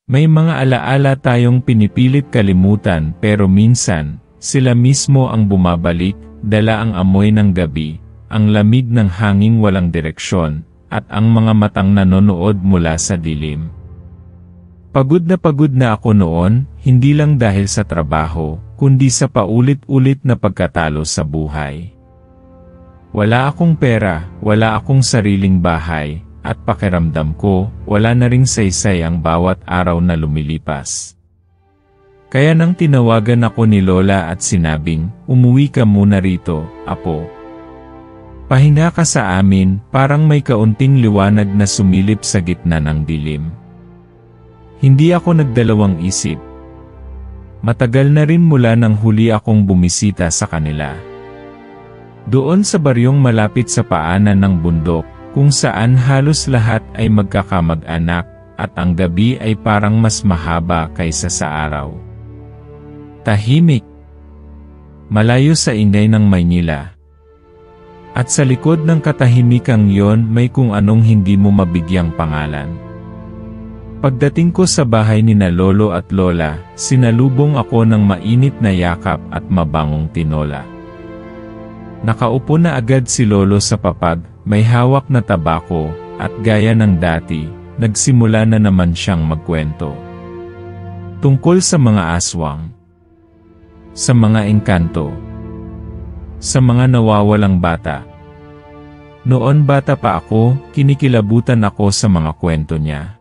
May mga alaala tayong pinipilit kalimutan pero minsan, sila mismo ang bumabalik, dala ang amoy ng gabi, ang lamig ng hanging walang direksyon, at ang mga matang nanonood mula sa dilim. Pagod na ako noon, hindi lang dahil sa trabaho, kundi sa paulit-ulit na pagkatalo sa buhay. Wala akong pera, wala akong sariling bahay, at pakiramdam ko, wala na ring saysay ang bawat araw na lumilipas. Kaya nang tinawagan ako ni Lola at sinabing, umuwi ka muna rito, apo. Pahinga ka sa amin, parang may kaunting liwanag na sumilip sa gitna ng dilim. Hindi ako nagdalawang isip. Matagal na rin mula nang huli akong bumisita sa kanila. Doon sa baryong malapit sa paanan ng bundok, kung saan halos lahat ay magkakamag-anak, at ang gabi ay parang mas mahaba kaysa sa araw. Tahimik. Malayo sa ingay ng Maynila. At sa likod ng katahimikang yon may kung anong hindi mo mabigyang pangalan. Pagdating ko sa bahay ni na Lolo at Lola, sinalubong ako ng mainit na yakap at mabangong tinola. Nakaupo na agad si Lolo sa papag, may hawak na tabako, at gaya ng dati, nagsimula na naman siyang magkwento. Tungkol sa mga aswang, sa mga engkanto, sa mga nawawalang bata. Noon bata pa ako, kinikilabutan ako sa mga kwento niya.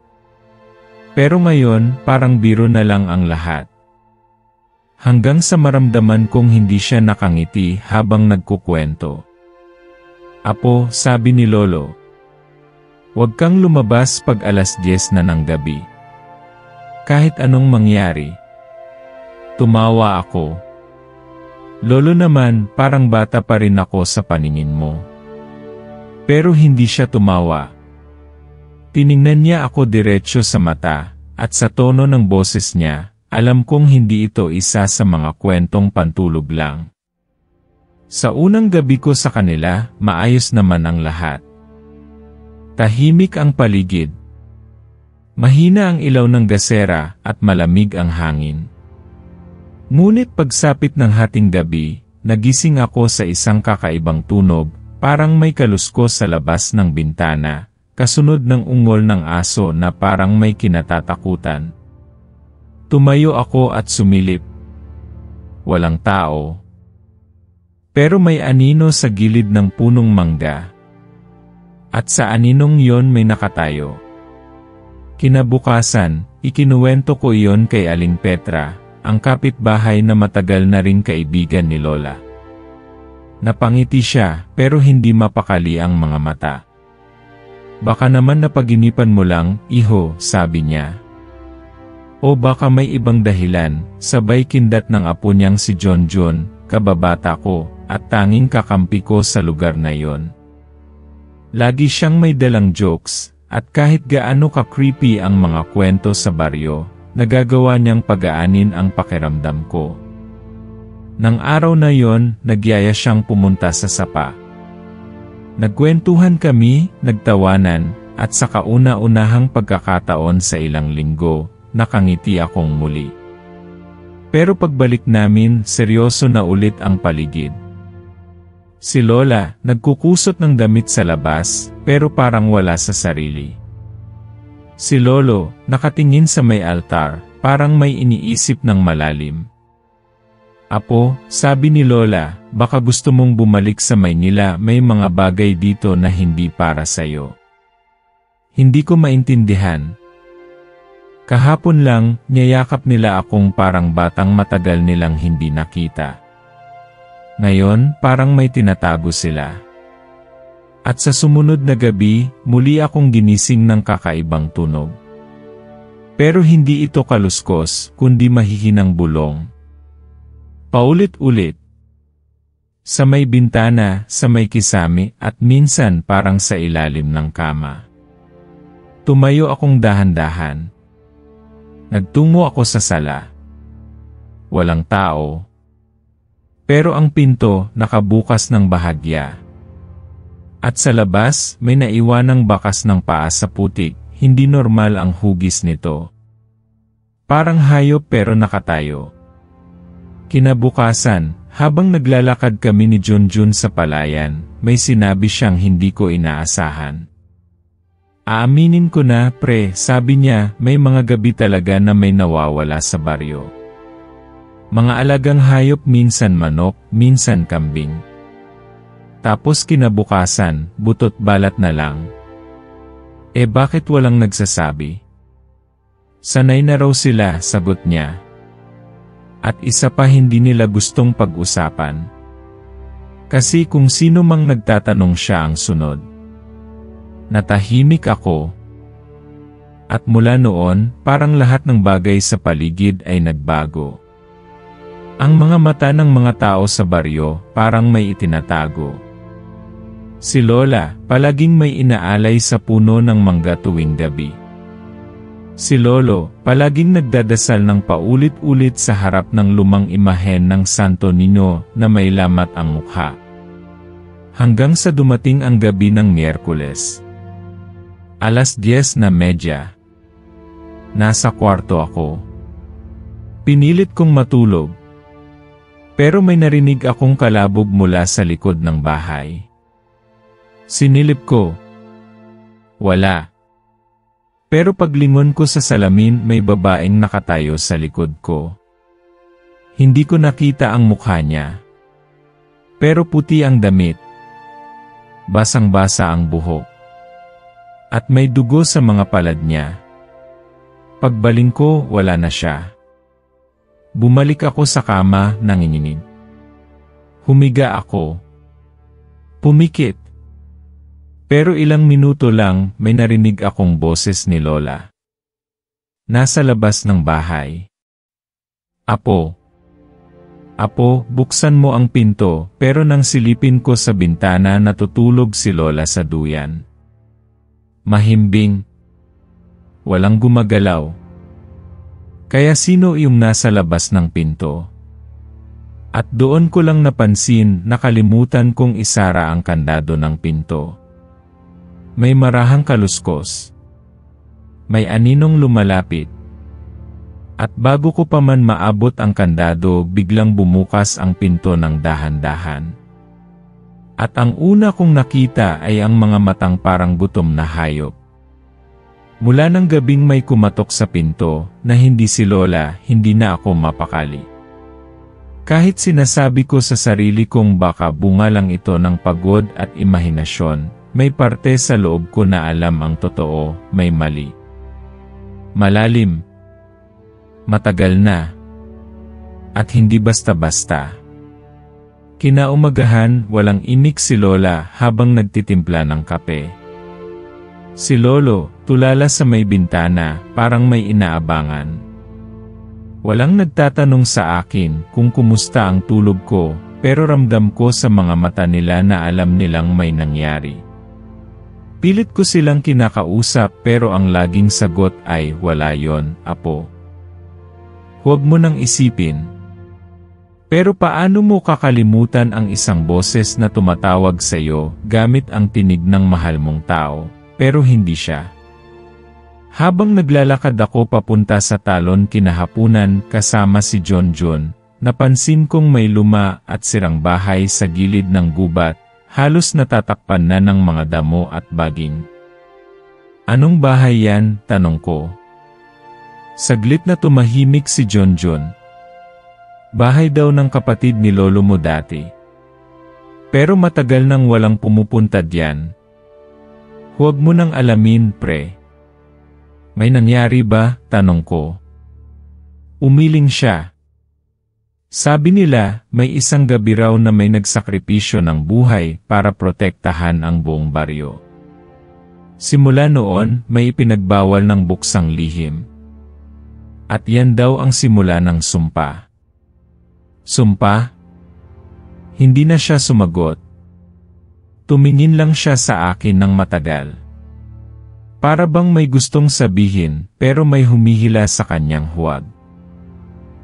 Pero ngayon, parang biro na lang ang lahat. Hanggang sa maramdaman kong hindi siya nakangiti habang nagkukwento. Apo, sabi ni Lolo, huwag kang lumabas pag 10:00 na ng gabi. Kahit anong mangyari. Tumawa ako. Lolo naman, parang bata pa rin ako sa paningin mo. Pero hindi siya tumawa. Tiningnan niya ako diretso sa mata, at sa tono ng boses niya, alam kong hindi ito isa sa mga kwentong pantulog lang. Sa unang gabi ko sa kanila, maayos naman ang lahat. Tahimik ang paligid. Mahina ang ilaw ng gasera at malamig ang hangin. Ngunit pagsapit ng hating gabi, nagising ako sa isang kakaibang tunog, parang may kaluskos sa labas ng bintana, kasunod ng ungol ng aso na parang may kinatatakutan. Tumayo ako at sumilip. Walang tao. Pero may anino sa gilid ng punong mangga. At sa aninong yon may nakatayo. Kinabukasan, ikinuwento ko iyon kay Aling Petra, ang kapitbahay na matagal na ring kaibigan ni Lola. Napangiti siya, pero hindi mapakali ang mga mata. Baka naman napaginipan mo lang, iho, sabi niya. O baka may ibang dahilan, sabay kindat ng apo niyang si John, kababata ko, at tanging kakampi ko sa lugar na yon. Lagi siyang may dalang jokes, at kahit gaano ka-creepy ang mga kwento sa baryo, nagagawa niyang pagaanin ang pakiramdam ko. Nang araw na yon, nagyaya siyang pumunta sa sapa. Nagkwentuhan kami, nagtawanan, at sa kauna-unahang pagkakataon sa ilang linggo, nakangiti akong muli. Pero pagbalik namin, seryoso na ulit ang paligid. Si Lola, nagkukusot ng damit sa labas, pero parang wala sa sarili. Si Lolo, nakatingin sa may altar, parang may iniisip ng malalim. Apo, sabi ni Lola, baka gusto mong bumalik sa Maynila, may mga bagay dito na hindi para sa'yo. Hindi ko maintindihan. Kahapon lang, niyayakap nila akong parang batang matagal nilang hindi nakita. Ngayon, parang may tinatago sila. At sa sumunod na gabi, muli akong ginising ng kakaibang tunog. Pero hindi ito kaluskos, kundi mahihinang bulong. Paulit-ulit. Sa may bintana, sa may kisame, at minsan parang sa ilalim ng kama. Tumayo akong dahan-dahan. Nagtungo ako sa sala. Walang tao. Pero ang pinto, nakabukas ng bahagya. At sa labas, may naiwanang bakas ng paa sa putik, hindi normal ang hugis nito. Parang hayop pero nakatayo. Kinabukasan, habang naglalakad kami ni Junjun sa palayan, may sinabi siyang hindi ko inaasahan. Aaminin ko na, pre, sabi niya, may mga gabi talaga na may nawawala sa baryo. Mga alagang hayop, minsan manok, minsan kambing. Tapos kinabukasan, butot balat na lang. Bakit walang nagsasabi? Sanay na raw sila, sagot niya. At isa pa hindi nila gustong pag-usapan. Kasi kung sino mang nagtatanong siya ang sunod. Natahimik ako. At mula noon, parang lahat ng bagay sa paligid ay nagbago. Ang mga mata ng mga tao sa baryo, parang may itinatago. Si Lola, palaging may inaalay sa puno ng mangga tuwing gabi. Si Lolo, palaging nagdadasal ng paulit-ulit sa harap ng lumang imahen ng Santo Niño na may lamat ang mukha. Hanggang sa dumating ang gabi ng Miyerkules. 10:30. Nasa kwarto ako. Pinilit kong matulog. Pero may narinig akong kalabog mula sa likod ng bahay. Sinilip ko. Wala. Pero paglingon ko sa salamin, may babaeng nakatayo sa likod ko. Hindi ko nakita ang mukha niya. Pero puti ang damit. Basang-basa ang buhok. At may dugo sa mga palad niya. Pagbaling ko, wala na siya. Bumalik ako sa kama, nanginginig. Humiga ako. Pumikit. Pero ilang minuto lang, may narinig akong boses ni Lola. Nasa labas ng bahay. Apo. Apo, buksan mo ang pinto, pero nang silipin ko sa bintana natutulog si Lola sa duyan. Mahimbing. Walang gumagalaw. Kaya sino yung nasa labas ng pinto? At doon ko lang napansin, nakalimutan kong isara ang kandado ng pinto. May marahang kaluskos. May aninong lumalapit. At bago ko pa man maabot ang kandado, biglang bumukas ang pinto ng dahan-dahan. At ang una kong nakita ay ang mga matang parang gutom na hayop. Mula ng gabing may kumatok sa pinto, na hindi si Lola, hindi na ako mapakali. Kahit sinasabi ko sa sarili kong baka bunga lang ito ng pagod at imahinasyon, may parte sa loob ko na alam ang totoo, may mali. Malalim. Matagal na. At hindi basta-basta. Kinaumagahan, walang imik si Lola habang nagtitimpla ng kape. Si Lolo, tulala sa may bintana, parang may inaabangan. Walang nagtatanong sa akin kung kumusta ang tulog ko, pero ramdam ko sa mga mata nila na alam nilang may nangyari. Pilit ko silang kinakausap pero ang laging sagot ay, wala yon, apo. Huwag mo nang isipin. Pero paano mo kakalimutan ang isang boses na tumatawag sa iyo gamit ang tinig ng mahal mong tao, pero hindi siya? Habang naglalakad ako papunta sa talon kinahapunan kasama si Junjun, napansin kong may luma at sirang bahay sa gilid ng gubat. Halos natatakpan na ng mga damo at baging. Anong bahay yan? Tanong ko. Saglit na tumahimik si Junjun. Bahay daw ng kapatid ni lolo mo dati. Pero matagal nang walang pumupunta diyan. Huwag mo nang alamin, pre. May nangyari ba? Tanong ko. Umiling siya. Sabi nila, may isang gabi raw na may nagsakripisyo ng buhay para protektahan ang buong baryo. Simula noon, may ipinagbawal ng buksang lihim. At yan daw ang simula ng sumpa. Sumpa? Hindi na siya sumagot. Tumingin lang siya sa akin ng matagal. Para bang may gustong sabihin, pero may humihila sa kanyang huwag.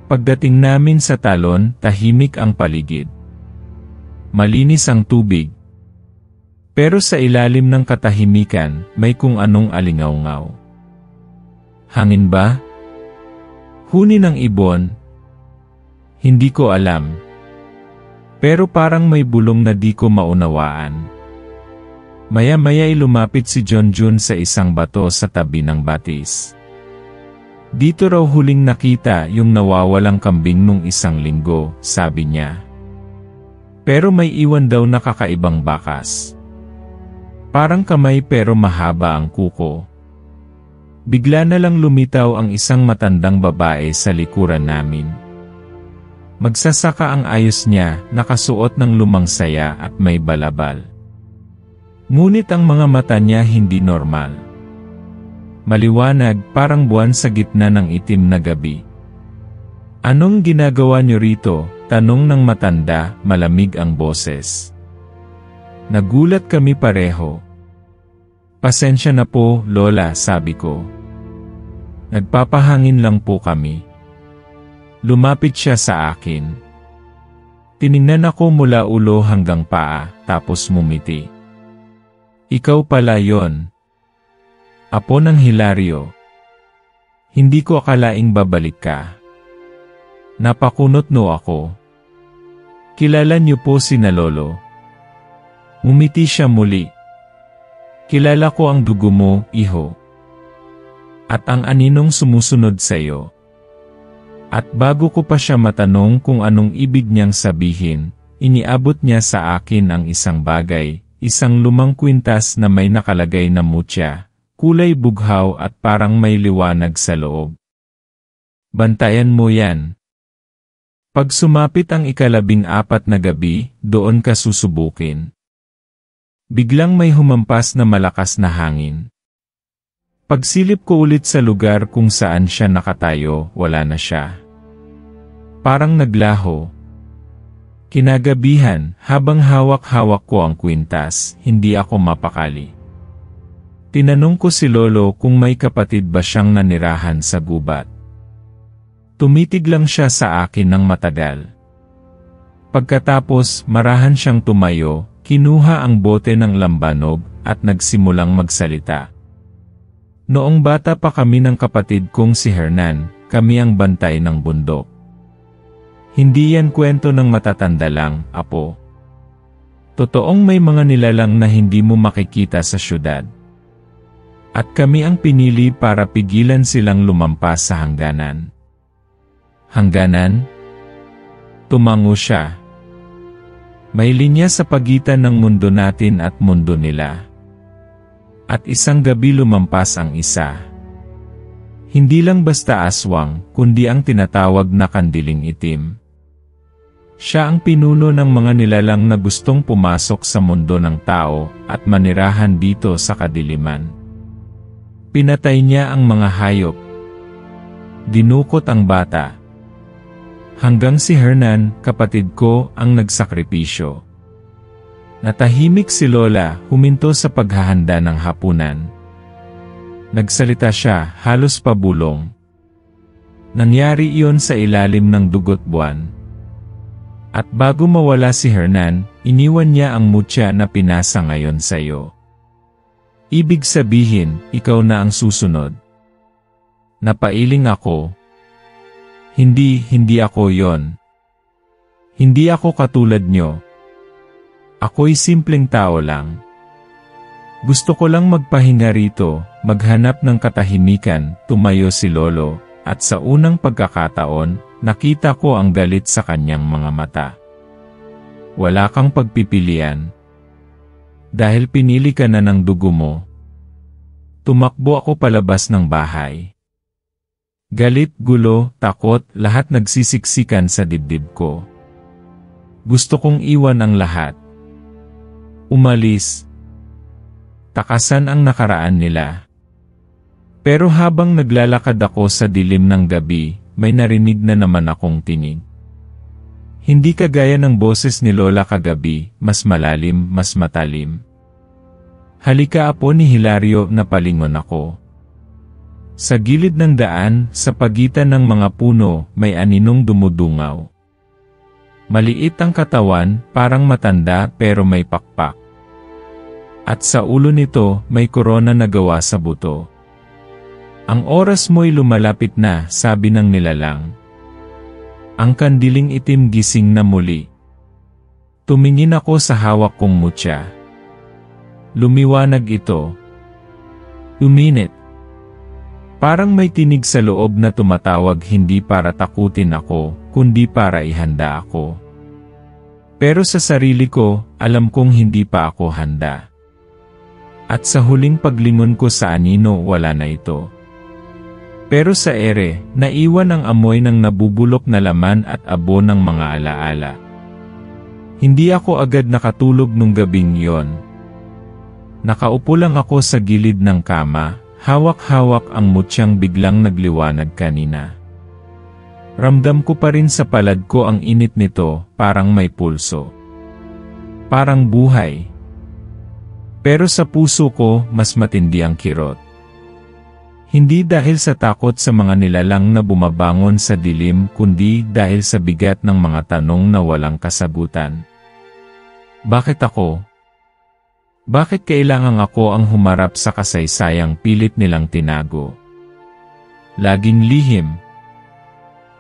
Pagdating namin sa talon, tahimik ang paligid. Malinis ang tubig. Pero sa ilalim ng katahimikan, may kung anong alingaw-ngaw. Hangin ba? Huni ng ibon? Hindi ko alam. Pero parang may bulong na di ko maunawaan. Maya-maya ay lumapit si Junjun sa isang bato sa tabi ng batis. Dito raw huling nakita yung nawawalang kambing nung isang linggo, sabi niya. Pero may iwan daw na kakaibang bakas. Parang kamay pero mahaba ang kuko. Bigla na lang lumitaw ang isang matandang babae sa likuran namin. Magsasaka ang ayos niya, nakasuot ng lumang saya at may balabal. Ngunit ang mga mata niya hindi normal. Maliwanag, parang buwan sa gitna ng itim na gabi. Anong ginagawa niyo rito? Tanong ng matanda, malamig ang boses. Nagulat kami pareho. Pasensya na po, Lola, sabi ko. Nagpapahangin lang po kami. Lumapit siya sa akin. Tiningnan ako mula ulo hanggang paa, tapos mumiti. Ikaw pala yon. Apo ng Hilario. Hindi ko akalaing babalik ka. Napakunot no ako. Kilala niyo po sina Lolo? Umiti siya muli. Kilala ko ang dugo mo, iho. At ang aninong sumusunod sa iyo. At bago ko pa siya matanong kung anong ibig niyang sabihin, iniabot niya sa akin ang isang bagay, isang lumang kwintas na may nakalagay na mutya, kulay bughaw at parang may liwanag sa loob. Bantayan mo yan. Pag sumapit ang 14 na gabi, doon ka susubukin. Biglang may humampas na malakas na hangin. Pagsilip ko ulit sa lugar kung saan siya nakatayo, wala na siya. Parang naglaho. Kinagabihan, habang hawak-hawak ko ang kwintas, hindi ako mapakali. Tinanong ko si Lolo kung may kapatid ba siyang nanirahan sa gubat. Tumitig lang siya sa akin ng matagal. Pagkatapos, marahan siyang tumayo, kinuha ang bote ng lambanog, at nagsimulang magsalita. Noong bata pa kami ng kapatid kong si Hernan, kami ang bantay ng bundok. Hindi yan kwento ng matatanda lang, apo. Totoong may mga nilalang na hindi mo makikita sa syudad. At kami ang pinili para pigilan silang lumampas sa hangganan. Hangganan? Tumango siya. May linya sa pagitan ng mundo natin at mundo nila. At isang gabi lumampas ang isa. Hindi lang basta aswang, kundi ang tinatawag na kandiling itim. Siya ang pinuno ng mga nilalang na gustong pumasok sa mundo ng tao at manirahan dito sa kadiliman. Pinatay niya ang mga hayop. Dinukot ang bata. Hanggang si Hernan, kapatid ko, ang nagsakripisyo. Natahimik si Lola, huminto sa paghahanda ng hapunan. Nagsalita siya, halos pabulong. Nangyari iyon sa ilalim ng dugot buwan. At bago mawala si Hernan, iniwan niya ang mutya na pinasa ngayon sa iyo. Ibig sabihin, ikaw na ang susunod. Napailing ako. Hindi ako yon. Hindi ako katulad nyo. Ako'y simpleng tao lang. Gusto ko lang magpahinga rito, maghanap ng katahimikan, tumayo si Lolo, at sa unang pagkakataon, nakita ko ang galit sa kanyang mga mata. Wala kang pagpipilian. Dahil pinili ka na ng dugo mo. Tumakbo ako palabas ng bahay. Galit, gulo, takot, lahat nagsisiksikan sa dibdib ko. Gusto kong iwan ang lahat. Umalis. Takasan ang nakaraan nila. Pero habang naglalakad ako sa dilim ng gabi, may narinig na naman akong tinig. Hindi kagaya ng boses ni Lola kagabi, mas malalim, mas matalim. Halika apo ni Hilario, napalingon ako. Sa gilid ng daan, sa pagitan ng mga puno, may aninong dumudungaw. Maliit ang katawan, parang matanda pero may pakpak. At sa ulo nito, may korona na gawa sa buto. Ang oras mo'y lumalapit na, sabi ng nilalang. Ang kandiling itim gising na muli. Tumingin ako sa hawak kong mutya. Lumiwanag ito. Uminit. Parang may tinig sa loob na tumatawag, hindi para takutin ako, kundi para ihanda ako. Pero sa sarili ko, alam kong hindi pa ako handa. At sa huling paglingon ko sa anino, wala na ito. Pero sa ere, naiwan ang amoy ng nabubulok na laman at abo ng mga alaala. Hindi ako agad nakatulog nung gabing yon. Nakaupo lang ako sa gilid ng kama, hawak-hawak ang mutyang biglang nagliwanag kanina. Ramdam ko pa rin sa palad ko ang init nito, parang may pulso. Parang buhay. Pero sa puso ko, mas matindi ang kirot. Hindi dahil sa takot sa mga nilalang na bumabangon sa dilim, kundi dahil sa bigat ng mga tanong na walang kasagutan. Bakit ako? Bakit kailangang ako ang humarap sa kasaysayang pilit nilang tinago? Laging lihim.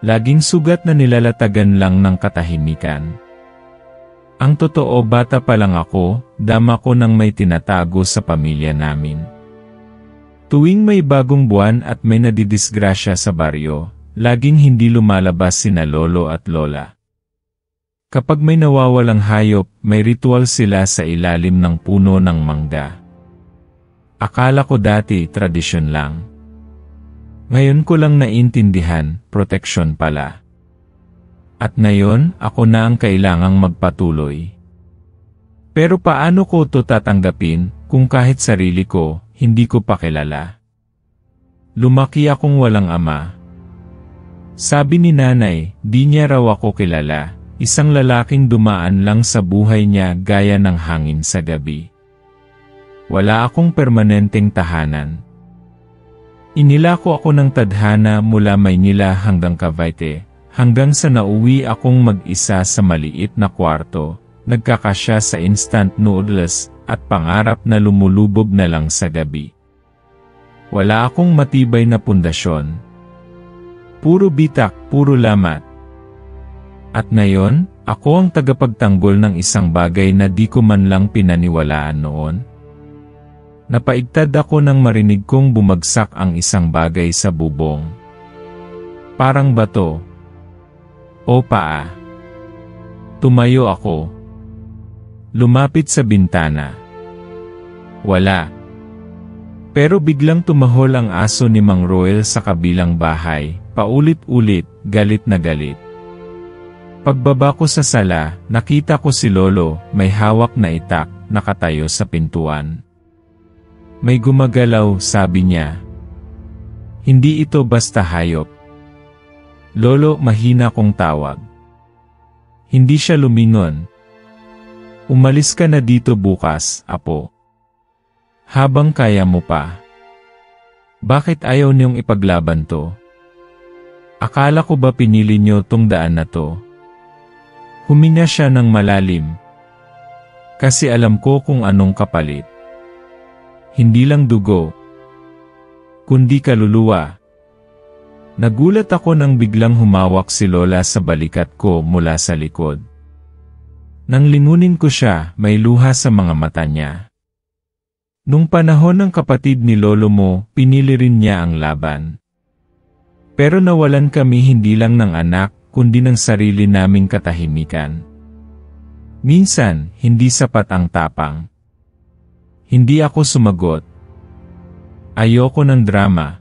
Laging sugat na nilalatagan lang ng katahimikan. Ang totoo, bata pa lang ako, dama ko nang may tinatago sa pamilya namin. Tuwing may bagong buwan at may nadidisgrasya sa baryo, laging hindi lumalabas sina lolo at lola. Kapag may nawawalang hayop, may ritual sila sa ilalim ng puno ng mangga. Akala ko dati tradisyon lang. Ngayon ko lang naintindihan, proteksyon pala. At ngayon, ako na ang kailangang magpatuloy. Pero paano ko ito tatanggapin, kung kahit sarili ko, hindi ko pa kilala? Lumaki akong walang ama. Sabi ni nanay, di niya raw ako kilala, isang lalaking dumaan lang sa buhay niya gaya ng hangin sa gabi. Wala akong permanenteng tahanan. Inilako ako ng tadhana mula Maynila hanggang Cavite, hanggang sa nauwi akong mag-isa sa maliit na kwarto, nagkakasya sa instant noodles, at pangarap na lumulubog na lang sa gabi. Wala akong matibay na pundasyon. Puro bitak, puro lamat. At ngayon, ako ang tagapagtanggol ng isang bagay na di ko man lang pinaniwalaan noon. Napaigtad ako nang marinig kong bumagsak ang isang bagay sa bubong. Parang bato. O paa. Tumayo ako. Lumapit sa bintana. Wala. Pero biglang tumahol ang aso ni Mang Roel sa kabilang bahay, paulit-ulit, galit na galit. Pagbaba ko sa sala, nakita ko si Lolo, may hawak na itak, nakatayo sa pintuan. May gumagalaw, sabi niya. Hindi ito basta hayop. Lolo, mahina kong tawag. Hindi siya lumingon. Umalis ka na dito bukas, apo. Habang kaya mo pa. Bakit ayaw niyong ipaglaban to? Akala ko ba pinili niyo tong daan na to? Huminga siya ng malalim. Kasi alam ko kung anong kapalit. Hindi lang dugo, kundi kaluluwa. Nagulat ako nang biglang humawak si Lola sa balikat ko mula sa likod. Nang lingunin ko siya, may luha sa mga mata niya. Nung panahon ng kapatid ni Lolo mo, pinili rin niya ang laban. Pero nawalan kami hindi lang ng anak, kundi ng sarili naming katahimikan. Minsan, hindi sapat ang tapang. Hindi ako sumagot. Ayoko ng drama.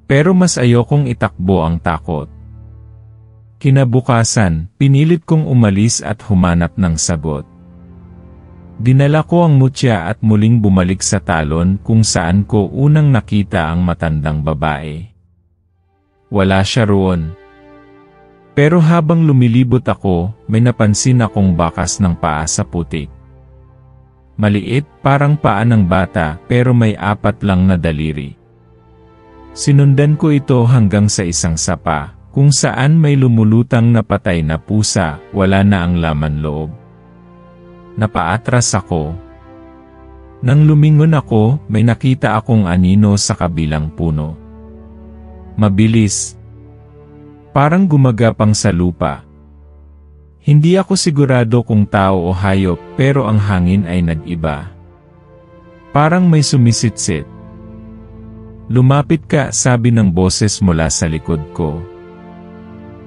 Pero mas ayokong itakbo ang takot. Kinabukasan, pinilit kong umalis at humanap ng sagot. Dinala ko ang mutya at muling bumalik sa talon kung saan ko unang nakita ang matandang babae. Wala siya roon. Pero habang lumilibot ako, may napansin akong bakas ng paa sa putik. Maliit, parang paa ng bata, pero may 4 lang na daliri. Sinundan ko ito hanggang sa isang sapa, kung saan may lumulutang na patay na pusa, wala na ang laman loob. Napaatras ako. Nang lumingon ako, may nakita akong anino sa kabilang puno. Mabilis. Parang gumagapang sa lupa. Hindi ako sigurado kung tao o hayop, pero ang hangin ay nag-iba. Parang may sumisitsit. Lumapit ka, sabi ng boses mula sa likod ko.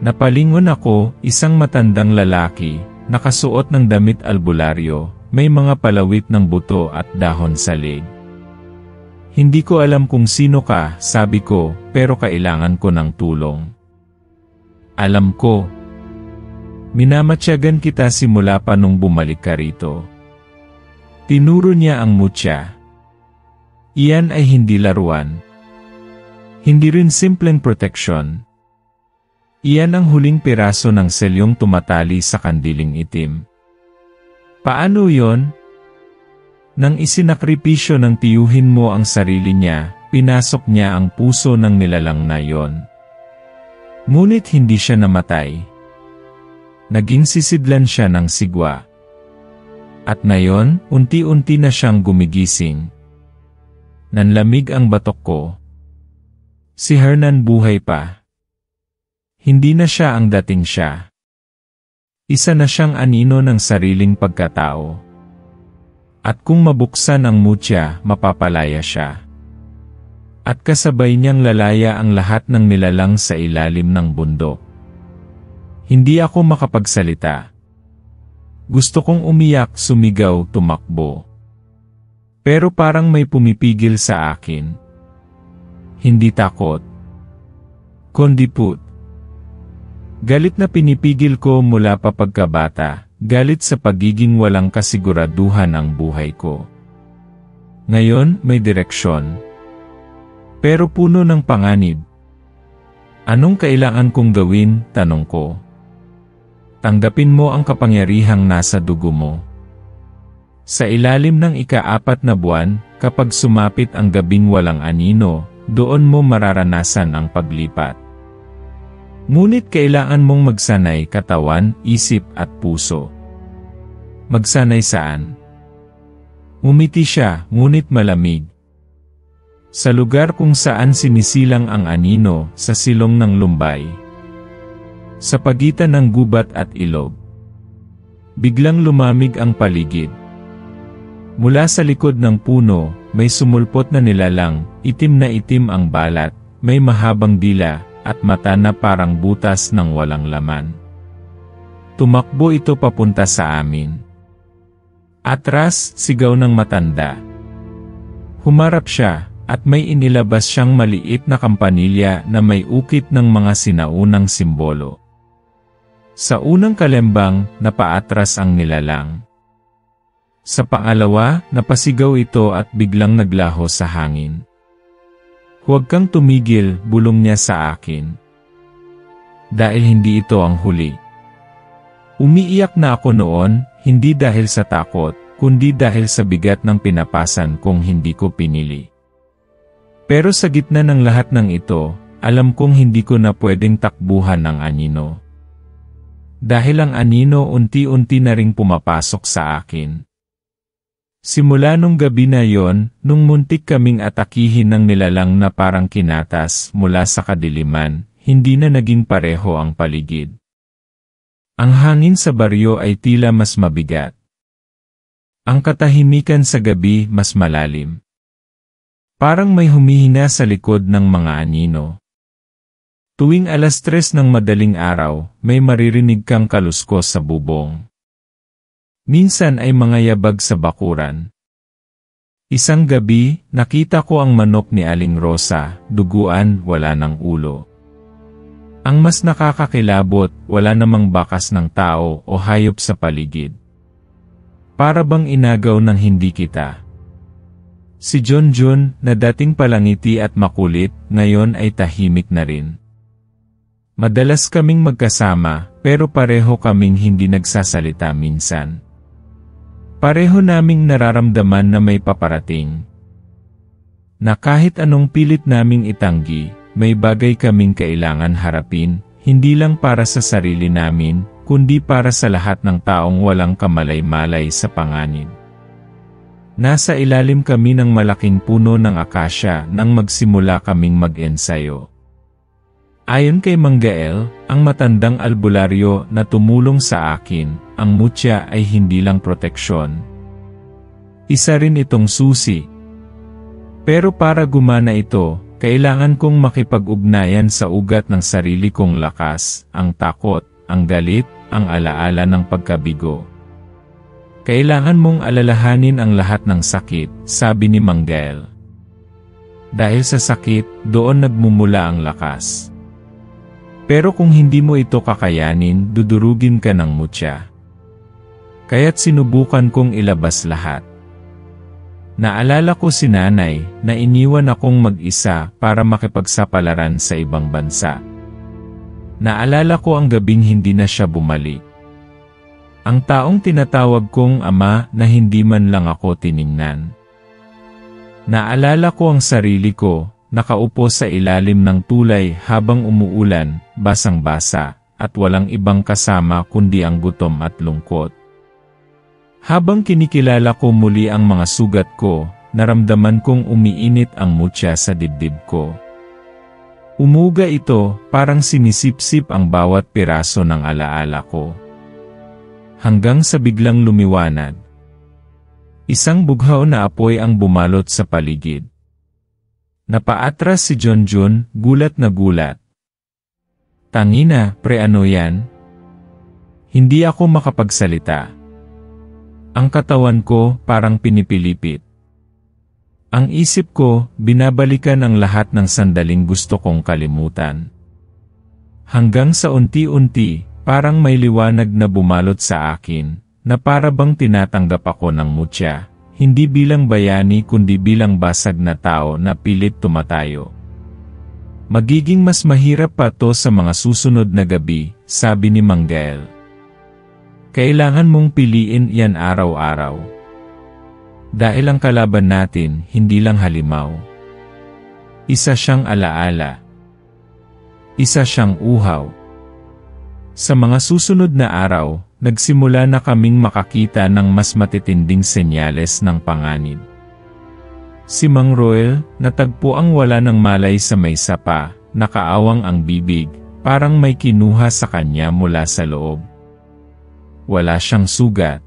Napalingon ako, isang matandang lalaki, nakasuot ng damit albularyo, may mga palawit ng buto at dahon sa leg. Hindi ko alam kung sino ka, sabi ko, pero kailangan ko ng tulong. Alam ko. Minamatyagan kita simula pa nung bumalik ka rito. Tinuro niya ang mutya. Iyan ay hindi laruan. Hindi rin simpleng proteksyon. Iyan ang huling piraso ng selyong tumatali sa kandiling itim. Paano yon? Nang isinakripisyo ng tiyuhin mo ang sarili niya, pinasok niya ang puso ng nilalang na yon. Ngunit hindi siya namatay. Naging sisidlan siya ng sigwa. At ngayon, unti-unti na siyang gumigising. Nanlamig ang batok ko. Si Hernan buhay pa. Hindi na siya ang dating siya. Isa na siyang anino ng sariling pagkatao. At kung mabuksan ang mutya, mapapalaya siya. At kasabay niyang lalaya ang lahat ng nilalang sa ilalim ng bundok. Hindi ako makapagsalita. Gusto kong umiyak, sumigaw, tumakbo. Pero parang may pumipigil sa akin. Hindi takot. Kundi put. Galit na pinipigil ko mula pa pagkabata, galit sa pagiging walang kasiguraduhan ang buhay ko. Ngayon, may direksyon. Pero puno ng panganib. Anong kailangan kong gawin, tanong ko. Tanggapin mo ang kapangyarihang nasa dugo mo. Sa ilalim ng ika-4 na buwan, kapag sumapit ang gabing walang anino, doon mo mararanasan ang paglipat. Ngunit kailangan mong magsanay katawan, isip at puso. Magsanay saan? Umiti siya, ngunit malamig. Sa lugar kung saan sinisilang ang anino, sa silong ng lumbay. Sa pagitan ng gubat at ilog. Biglang lumamig ang paligid. Mula sa likod ng puno, may sumulpot na nilalang, itim ang balat, may mahabang dila, at mata na parang butas ng walang laman. Tumakbo ito papunta sa amin. Atras, sigaw ng matanda. Humarap siya, at may inilabas siyang maliit na kampanilya na may ukit ng mga sinaunang simbolo. Sa unang kalembang, napaatras ang nilalang. Sa pangalawa, napasigaw ito at biglang naglaho sa hangin. Huwag kang tumigil, bulong niya sa akin. Dahil hindi ito ang huli. Umiiyak na ako noon, hindi dahil sa takot, kundi dahil sa bigat ng pinapasan kong hindi ko pinili. Pero sa gitna ng lahat ng ito, alam kong hindi ko na pwedeng takbuhan ang anino. Dahil ang anino unti-unti na ring pumapasok sa akin. Simula nung gabi na yon, nung muntik kaming atakihin ng nilalang na parang kinatas mula sa kadiliman, hindi na naging pareho ang paligid. Ang hangin sa baryo ay tila mas mabigat. Ang katahimikan sa gabi mas malalim. Parang may humihina sa likod ng mga anino. Tuwing 3:00 ng madaling araw, may maririnig kang kaluskos sa bubong. Minsan ay mga yabag sa bakuran. Isang gabi, nakita ko ang manok ni Aling Rosa, duguan, wala ng ulo. Ang mas nakakakilabot, wala namang bakas ng tao o hayop sa paligid. Para bang inagaw ng hindi kita. Si Junjun, na dating palangiti at makulit, ngayon ay tahimik na rin. Madalas kaming magkasama, pero pareho kaming hindi nagsasalita minsan. Pareho naming nararamdaman na may paparating. Na kahit anong pilit naming itanggi, may bagay kaming kailangan harapin, hindi lang para sa sarili namin, kundi para sa lahat ng taong walang kamalay-malay sa panganib. Nasa ilalim kami ng malaking puno ng akasya nang magsimula kaming mag-ensayo. Ayon kay Manggael, ang matandang albularyo na tumulong sa akin, ang mutya ay hindi lang proteksyon. Isa rin itong susi. Pero para gumana ito, kailangan kong makipag-ugnayan sa ugat ng sarili kong lakas, ang takot, ang galit, ang alaala ng pagkabigo. Kailangan mong alalahanin ang lahat ng sakit, sabi ni Manggael. Dahil sa sakit, doon nagmumula ang lakas. Pero kung hindi mo ito kakayanin, dudurugin ka ng mutya. Kaya't sinubukan kong ilabas lahat. Naalala ko si nanay na iniwan akong mag-isa para makipagsapalaran sa ibang bansa. Naalala ko ang gabing hindi na siya bumalik. Ang taong tinatawag kong ama na hindi man lang ako tiningnan. Naalala ko ang sarili ko, nakaupo sa ilalim ng tulay habang umuulan, basang-basa, at walang ibang kasama kundi ang gutom at lungkot. Habang kinikilala ko muli ang mga sugat ko, naramdaman kong umiinit ang mutya sa dibdib ko. Umuga ito, parang sinisipsip ang bawat piraso ng alaala ko. Hanggang sa biglang lumiwanag. Isang bughaw na apoy ang bumalot sa paligid. Napaatras si Junjun, gulat na gulat. Tangina, pre ano yan? Hindi ako makapagsalita. Ang katawan ko parang pinipilipit. Ang isip ko, binabalikan ang lahat ng sandaling gusto kong kalimutan. Hanggang sa unti-unti, parang may liwanag na bumalot sa akin, na para bang tinatanggap ako ng mutya. Hindi bilang bayani kundi bilang basag na tao na pilit tumatayo. Magiging mas mahirap pa to sa mga susunod na gabi, sabi ni Manggael. Kailangan mong piliin yan araw-araw. Dahil ang kalaban natin hindi lang halimaw. Isa siyang alaala. Isa siyang uhaw. Sa mga susunod na araw, nagsimula na kaming makakita ng mas matitinding senyales ng panganib. Si Mang Roel, natagpo ang wala ng malay sa may sapa, nakaawang ang bibig, parang may kinuha sa kanya mula sa loob. Wala siyang sugat.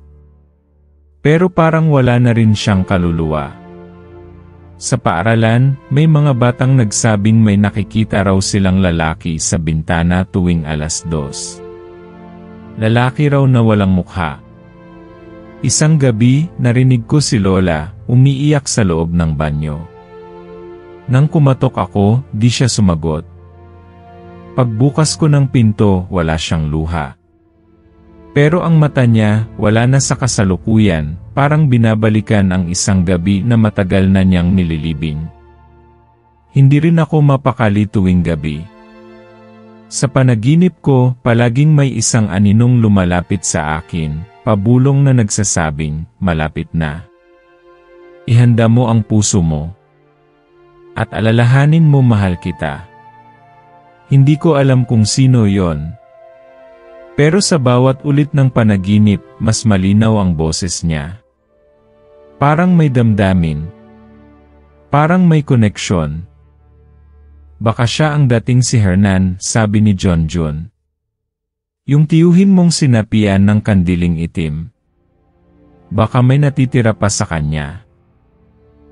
Pero parang wala na rin siyang kaluluwa. Sa paaralan, may mga batang nagsabing may nakikita raw silang lalaki sa bintana tuwing 2:00. Lalaki raw na walang mukha. Isang gabi, narinig ko si Lola, umiiyak sa loob ng banyo. Nang kumatok ako, di siya sumagot. Pagbukas ko ng pinto, wala siyang luha. Pero ang mata niya, wala na sa kasalukuyan, parang binabalikan ang isang gabi na matagal na niyang nililibing. Hindi rin ako mapakali tuwing gabi. Sa panaginip ko, palaging may isang aninong lumalapit sa akin, pabulong na nagsasabing, malapit na. Ihanda mo ang puso mo. At alalahanin mo mahal kita. Hindi ko alam kung sino yon. Pero sa bawat ulit ng panaginip, mas malinaw ang boses niya. Parang may damdamin. Parang may koneksyon. Baka siya ang dating si Hernan, sabi ni Junjun. Yung tiyuhin mong sinapian ng kandiling itim. Baka may natitira pa sa kanya.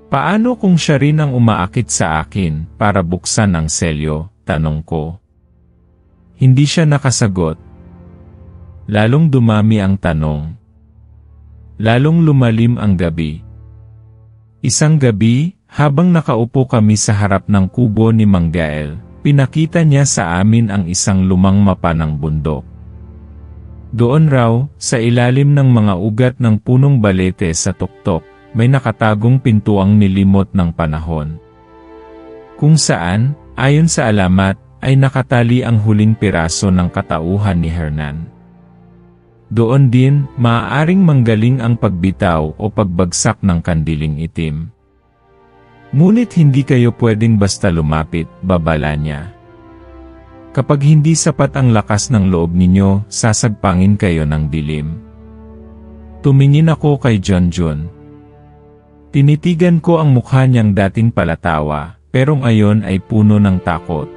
Paano kung siya rin ang umaakit sa akin para buksan ang selyo, tanong ko. Hindi siya nakasagot. Lalong dumami ang tanong. Lalong lumalim ang gabi. Isang gabi, habang nakaupo kami sa harap ng kubo ni Manggael, pinakita niya sa amin ang isang lumang mapa ng bundok. Doon raw, sa ilalim ng mga ugat ng punong balete sa tuktok, may nakatagong pintuang nilimot ng panahon. Kung saan, ayon sa alamat, ay nakatali ang huling piraso ng katauhan ni Hernan. Doon din, maaaring manggaling ang pagbitaw o pagbagsak ng kandiling itim. Ngunit hindi kayo pwedeng basta lumapit, babala niya. Kapag hindi sapat ang lakas ng loob ninyo, sasagpangin kayo ng dilim. Tumingin ako kay Junjun. Tinitigan ko ang mukha niyang dating palatawa, pero ngayon ay puno ng takot.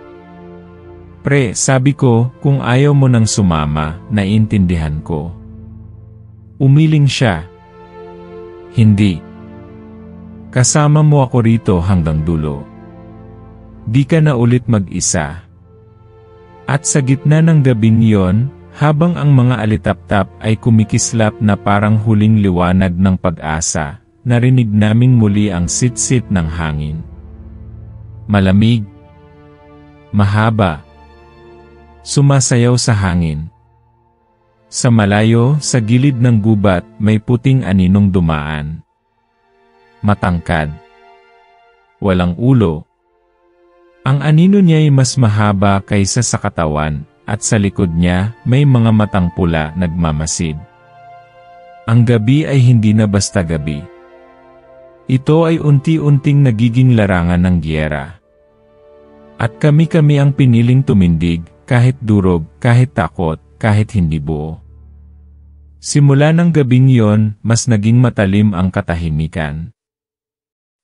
Pre, sabi ko, kung ayaw mo nang sumama, naiintindihan ko. Umiling siya. Hindi. Kasama mo ako rito hanggang dulo. Di ka na ulit mag-isa. At sa gitna ng gabing iyon, habang ang mga alitaptap ay kumikislap na parang huling liwanag ng pag-asa, narinig naming muli ang sit-sit ng hangin. Malamig. Mahaba. Sumasayaw sa hangin. Sa malayo, sa gilid ng gubat, may puting aninong dumaan. Matangkad. Walang ulo. Ang anino niya ay mas mahaba kaysa sa katawan, at sa likod niya, may mga matang pula nagmamasid. Ang gabi ay hindi na basta gabi. Ito ay unti-unting nagiging larangan ng giyera. At kami-kami ang piniling tumindig, kahit durog, kahit takot, kahit hindi buo. Simula ng gabing iyon, mas naging matalim ang katahimikan.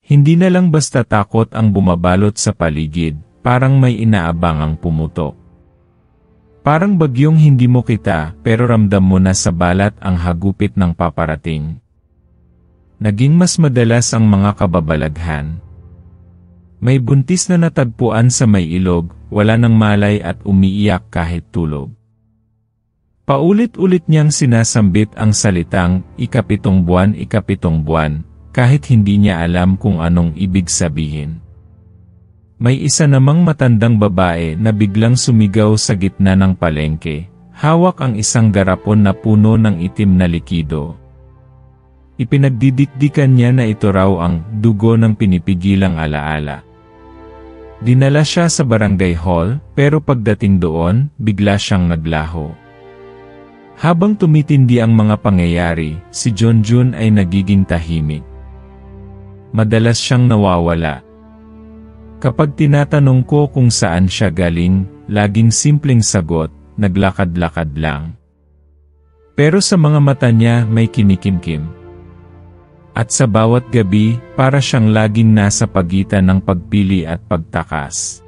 Hindi na lang basta takot ang bumabalot sa paligid, parang may inaabangang pumutok. Parang bagyong hindi mo kita, pero ramdam mo na sa balat ang hagupit ng paparating. Naging mas madalas ang mga kababalaghan. May buntis na natagpuan sa may ilog, wala nang malay at umiiyak kahit tulog. Paulit-ulit niyang sinasambit ang salitang, ikapitong buwan, kahit hindi niya alam kung anong ibig sabihin. May isa namang matandang babae na biglang sumigaw sa gitna ng palengke, hawak ang isang garapon na puno ng itim na likido. Ipinagdidikdikan niya na ito raw ang dugo ng pinipigilang alaala. Dinala siya sa barangay hall, pero pagdating doon, bigla siyang naglaho. Habang tumitindi ang mga pangyayari, si Junjun ay nagiging tahimik. Madalas siyang nawawala. Kapag tinatanong ko kung saan siya galing, laging simpleng sagot, naglakad-lakad lang. Pero sa mga mata niya may kinikimkim. At sa bawat gabi, para siyang laging nasa pagitan ng pagpili at pagtakas.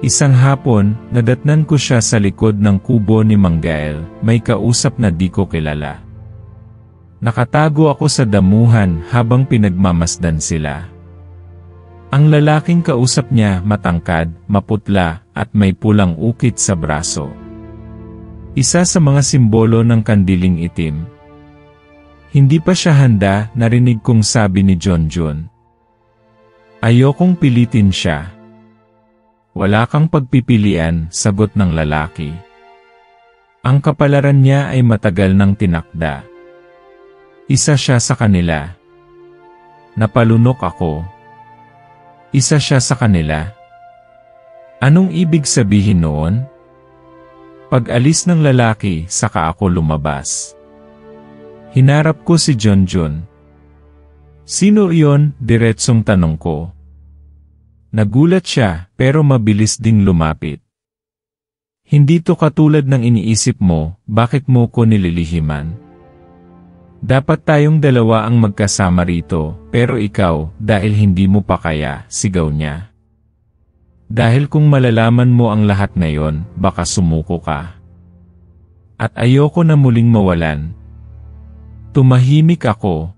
Isang hapon, nadatnan ko siya sa likod ng kubo ni Mang Gael, may kausap na di ko kilala. Nakatago ako sa damuhan habang pinagmamasdan sila. Ang lalaking kausap niya matangkad, maputla, at may pulang ukit sa braso. Isa sa mga simbolo ng kandiling itim. Hindi pa siya handa, narinig kong sabi ni Junjun. Ayokong pilitin siya. Wala kang pagpipilian, sagot ng lalaki. Ang kapalaran niya ay matagal nang tinakda. Isa siya sa kanila. Napalunok ako. Isa siya sa kanila. Anong ibig sabihin noon? Pag-alis ng lalaki, saka ako lumabas. Hinarap ko si Junjun. Sino iyon? Diretsong tanong ko. Nagulat siya, pero mabilis ding lumapit. Hindi to katulad ng iniisip mo, bakit mo ko nililihiman? Dapat tayong dalawa ang magkasama rito, pero ikaw, dahil hindi mo pa kaya, sigaw niya. Dahil kung malalaman mo ang lahat ngayon, baka sumuko ka. At ayoko na muling mawalan. Tumahimik ako.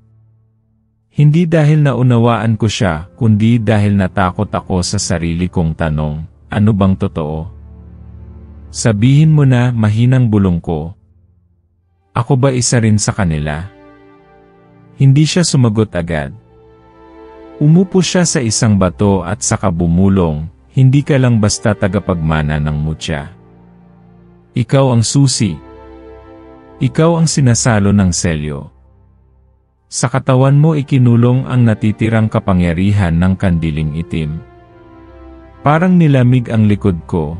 Hindi dahil naunawaan ko siya, kundi dahil natakot ako sa sarili kong tanong, ano bang totoo? Sabihin mo na, mahinang bulong ko. Ako ba isa rin sa kanila? Hindi siya sumagot agad. Umupo siya sa isang bato at saka bumulong, hindi ka lang basta tagapagmana ng mutya. Ikaw ang susi. Ikaw ang sinasalo ng selyo. Sa katawan mo ikinulong ang natitirang kapangyarihan ng kandiling itim. Parang nilamig ang likod ko.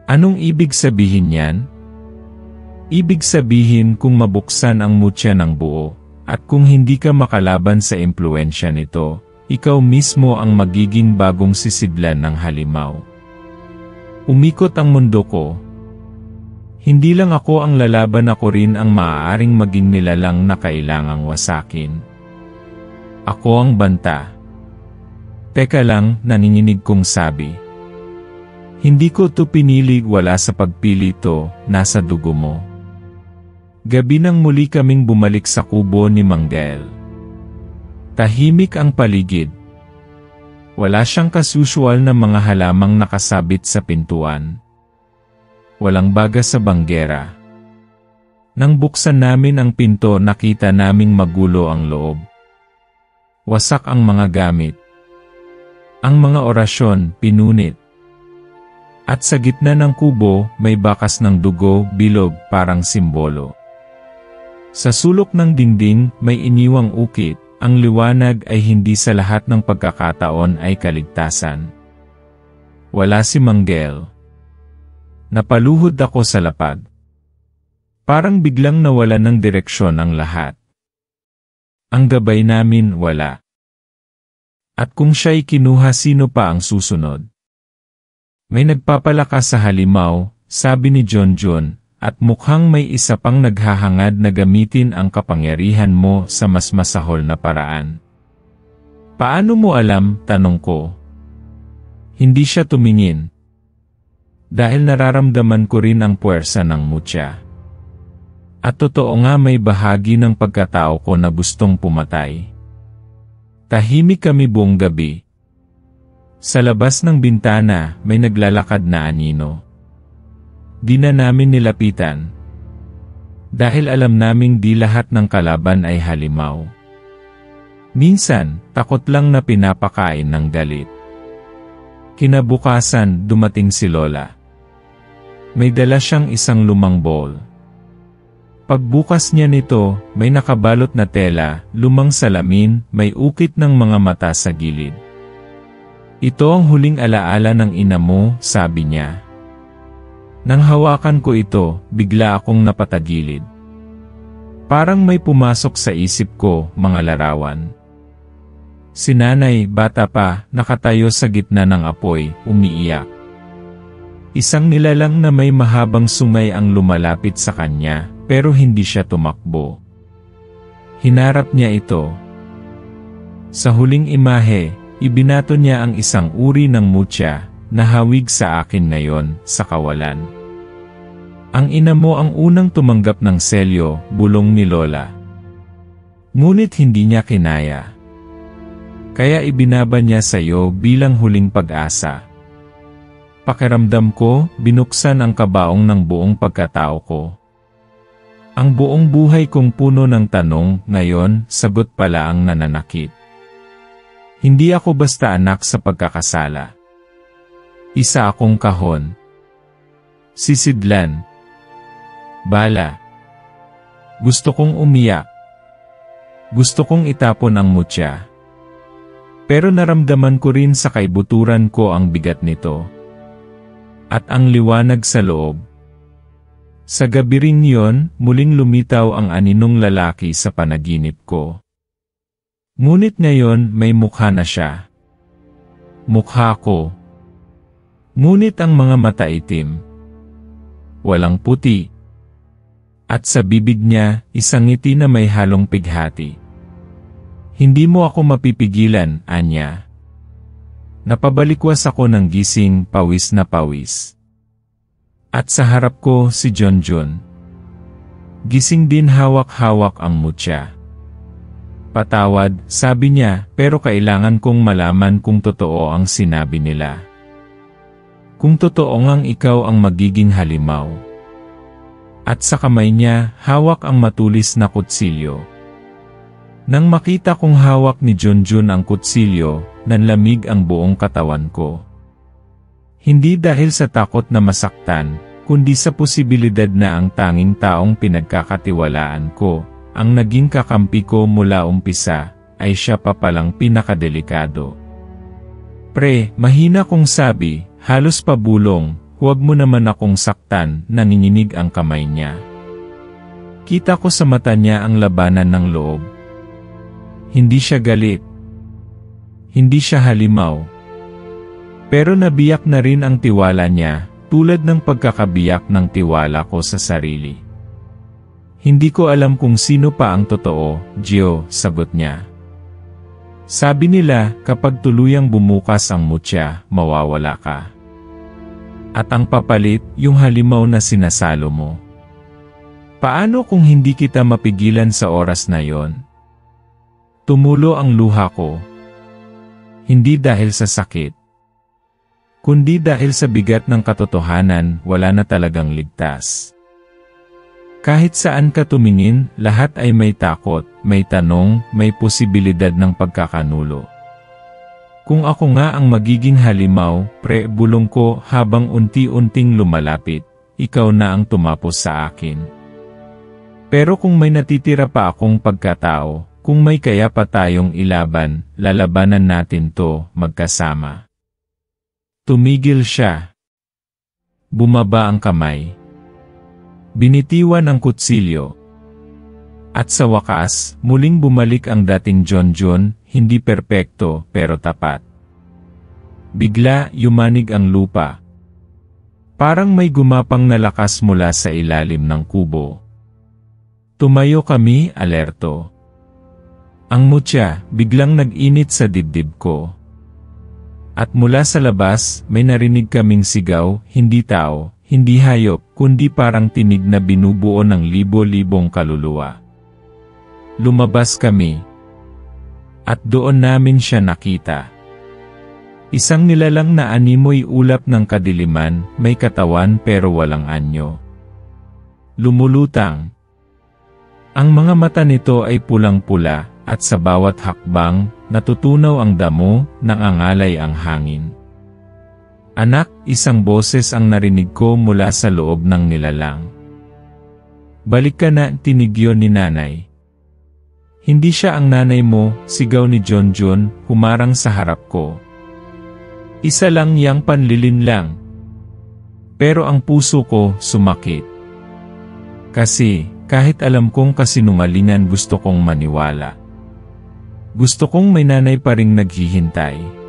Anong ibig sabihin yan? Ibig sabihin kung mabuksan ang mutya ng buo, at kung hindi ka makalaban sa impluensya nito, ikaw mismo ang magiging bagong sisidlan ng halimaw. Umikot ang mundo ko. Hindi lang ako ang lalaban, ako rin ang maaaring maging nilalang na kailangang wasakin. Ako ang banta. Teka lang, nanginginig kong sabi. Hindi ko to pinili, wala sa pagpili to, nasa dugo mo. Gabi nang muli kaming bumalik sa kubo ni Mang Gael. Tahimik ang paligid. Wala siyang kasusual na mga halamang nakasabit sa pintuan. Walang baga sa banggera. Nang buksan namin ang pinto, nakita naming magulo ang loob. Wasak ang mga gamit. Ang mga orasyon, pinunit. At sa gitna ng kubo, may bakas ng dugo, bilog, parang simbolo. Sa sulok ng dingding, may iniwang ukit. Ang liwanag ay hindi sa lahat ng pagkakataon ay kaligtasan. Wala si Mang Gael. Napaluhod ako sa lapag. Parang biglang nawala ng direksyon ang lahat. Ang gabay namin wala. At kung siya'y kinuha, sino pa ang susunod? May nagpapalakas sa halimaw, sabi ni John, at mukhang may isa pang naghahangad na gamitin ang kapangyarihan mo sa mas masahol na paraan. Paano mo alam? Tanong ko. Hindi siya tumingin. Dahil nararamdaman ko rin ang puwersa ng mutya. At totoo nga, may bahagi ng pagkatao ko na gustong pumatay. Tahimik kami buong gabi. Sa labas ng bintana, may naglalakad na anino. Di na namin nilapitan. Dahil alam naming di lahat ng kalaban ay halimaw. Minsan, takot lang na pinapakain ng galit. Kinabukasan, dumating si Lola. May dala siyang isang lumang bowl. Pagbukas niya nito, may nakabalot na tela, lumang salamin, may ukit ng mga mata sa gilid. Ito ang huling alaala ng ina mo, sabi niya. Nang hawakan ko ito, bigla akong napatagilid. Parang may pumasok sa isip ko, mga larawan. Si nanay, bata pa, nakatayo sa gitna ng apoy, umiiyak. Isang nilalang na may mahabang sungay ang lumalapit sa kanya, pero hindi siya tumakbo. Hinarap niya ito. Sa huling imahe, ibinato niya ang isang uri ng mutya, nahawig sa akin ngayon, sa kawalan. Ang ina mo ang unang tumanggap ng selyo, bulong ni Lola. Ngunit hindi niya kinaya. Kaya ibinaba niya sa iyo bilang huling pag-asa. Pakiramdam ko, binuksan ang kabaong ng buong pagkatao ko. Ang buong buhay kong puno ng tanong, ngayon, sagot pala ang nananakit. Hindi ako basta anak sa pagkakasala. Isa akong kahon. Sisidlan. Bala. Gusto kong umiyak. Gusto kong itapon ang mutya. Pero naramdaman ko rin sa kaibuturan ko ang bigat nito. At ang liwanag sa loob. Sa gabi ring yon, muling lumitaw ang aninong lalaki sa panaginip ko. Ngunit ngayon may mukha na siya. Mukha ko. Ngunit ang mga mata itim. Walang puti. At sa bibig niya, isang ngiti na may halong pighati. Hindi mo ako mapipigilan, Anya. Napabalikwas ako ng gising, pawis na pawis. At sa harap ko si John. Gising din, hawak-hawak ang mutya. Patawad, sabi niya, pero kailangan kong malaman kung totoo ang sinabi nila. Kung totoo ngang ikaw ang magiging halimaw. At sa kamay niya, hawak ang matulis na kutsilyo. Nang makita kong hawak ni John ang kutsilyo, nanlamig ang buong katawan ko. Hindi dahil sa takot na masaktan, kundi sa posibilidad na ang tanging taong pinagkakatiwalaan ko, ang naging kakampi ko mula umpisa, ay siya pa palang pinakadelikado. Pre, mahina kong sabi, halos pabulong, huwag mo naman akong saktan, nanginginig ang kamay niya. Kita ko sa mata niya ang labanan ng loob. Hindi siya galit. Hindi siya halimaw. Pero nabiyak na rin ang tiwala niya, tulad ng pagkakabiyak ng tiwala ko sa sarili. Hindi ko alam kung sino pa ang totoo, Gio, sagot niya. Sabi nila, kapag tuluyang bumukas ang mutya, mawawala ka. At ang papalit, yung halimaw na sinasalo mo. Paano kung hindi kita mapigilan sa oras na yon? Tumulo ang luha ko. Hindi dahil sa sakit, kundi dahil sa bigat ng katotohanan, wala na talagang ligtas. Kahit saan ka tumingin, lahat ay may takot, may tanong, may posibilidad ng pagkakanulo. Kung ako nga ang magiging halimaw, bulong ko habang unti-unting lumalapit, ikaw na ang tumapos sa akin. Pero kung may natitira pa akong pagkatao, kung may kaya pa tayong ilaban, lalabanan natin to, magkasama. Tumigil siya. Bumaba ang kamay. Binitiwan ang kutsilyo. At sa wakas, muling bumalik ang dating John, hindi perpekto pero tapat. Bigla, yumanig ang lupa. Parang may gumapang na lakas mula sa ilalim ng kubo. Tumayo kami, alerto. Ang mutya, biglang nag-init sa dibdib ko. At mula sa labas, may narinig kaming sigaw, hindi tao, hindi hayop, kundi parang tinig na binubuo ng libo-libong kaluluwa. Lumabas kami. At doon namin siya nakita. Isang nilalang na animoy ulap ng kadiliman, may katawan pero walang anyo. Lumulutang. Ang mga mata nito ay pulang-pula, at sa bawat hakbang, natutunaw ang damo, nangangalay ang hangin. Anak, isang boses ang narinig ko mula sa loob ng nilalang. Balik ka na, tinigyo ni nanay. Hindi siya ang nanay mo, sigaw ni John, humarang sa harap ko. Isa lang yang panlilinlang. Pero ang puso ko sumakit. Kasi, kahit alam kong kasinungalingan gusto kong maniwala. Gusto kong may nanay pa ring naghihintay.